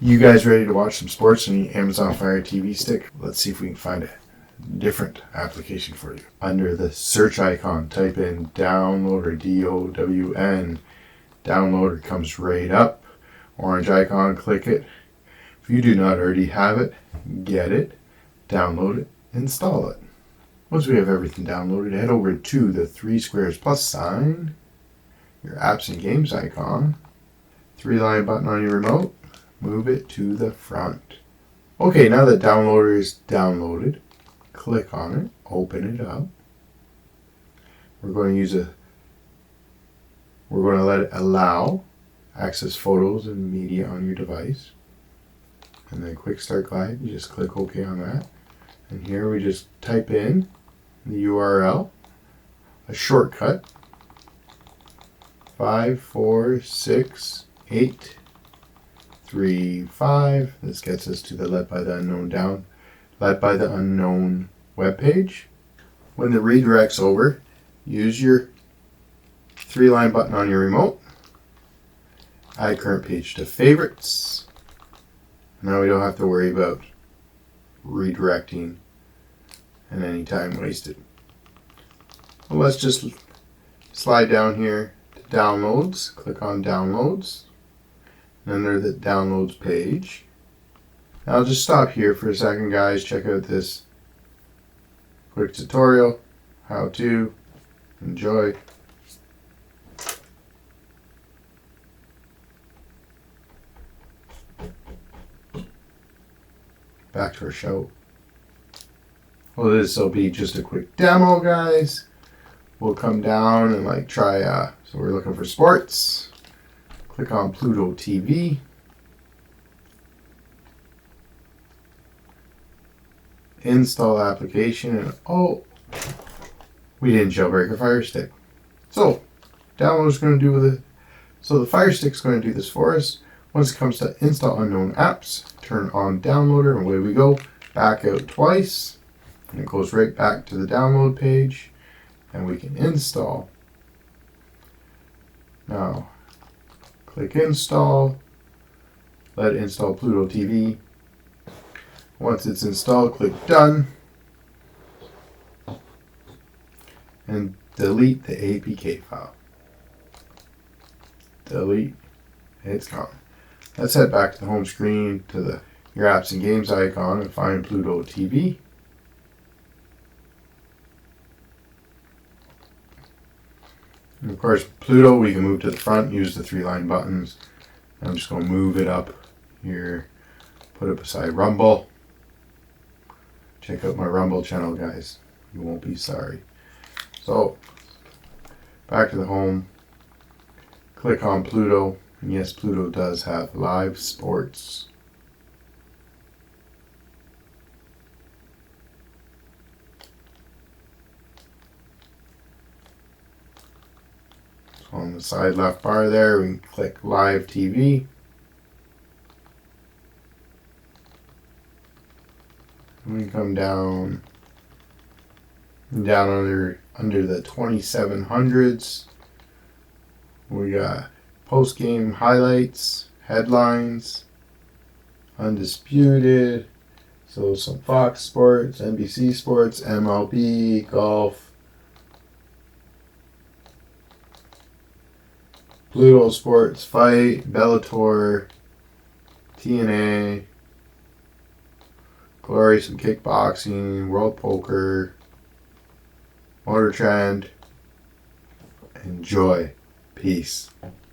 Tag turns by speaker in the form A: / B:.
A: You guys ready to watch some sports on the Amazon Fire TV stick? Let's see if we can find a different application for you. Under the search icon, type in downloader, DOWN. Downloader comes right up. Orange icon, click it. If you do not already have it, get it, download it, install it. Once we have everything downloaded, head over to the 3 squares plus sign, your apps and games icon, 3-line button on your remote, move it to the front. Okay, now that downloader is downloaded, click on it, open it up. We're going to let it allow access photos and media on your device. And then quick start glide, you just click OK on that. And here we just type in the URL, a shortcut, 546-835. This gets us to the Led by the Unknown web page. When the redirect's over, use your 3-line button on your remote. Add current page to favorites. Now we don't have to worry about redirecting and any time wasted. Well, let's just slide down here to downloads. Click on downloads. And under the downloads page. Now I'll just stop here for a second, guys. Check out this quick tutorial. How to. Enjoy. Back to our show. Well, this will be just a quick demo, guys. We'll come down and try, so we're looking for sports. Click on Pluto TV. Install application, and oh, we didn't jailbreak our Fire Stick. So, download is going to do with it. So the Fire Stick is going to do this for us. Once it comes to install unknown apps, turn on downloader, and away we go. Back out twice, and it goes right back to the download page, and we can install. Now, click install, let it install Pluto TV. Once it's installed, click done, and delete the APK file. Delete, it's gone. Let's head back to the home screen to your apps and games icon and find Pluto TV. And of course, Pluto, we can move to the front, use the 3-line buttons. I'm just going to move it up here, put it beside Rumble. Check out my Rumble channel, guys. You won't be sorry. So, back to the home. Click on Pluto. And yes, Pluto does have live sports. So on the side left bar there, we can click Live TV. And we come down under the 2700s. We got post-game highlights, headlines, undisputed, so some Fox Sports, NBC Sports, MLB, golf, Pluto Sports, Fight, Bellator, TNA, Glory, some kickboxing, World Poker, Motor Trend. Enjoy. Peace.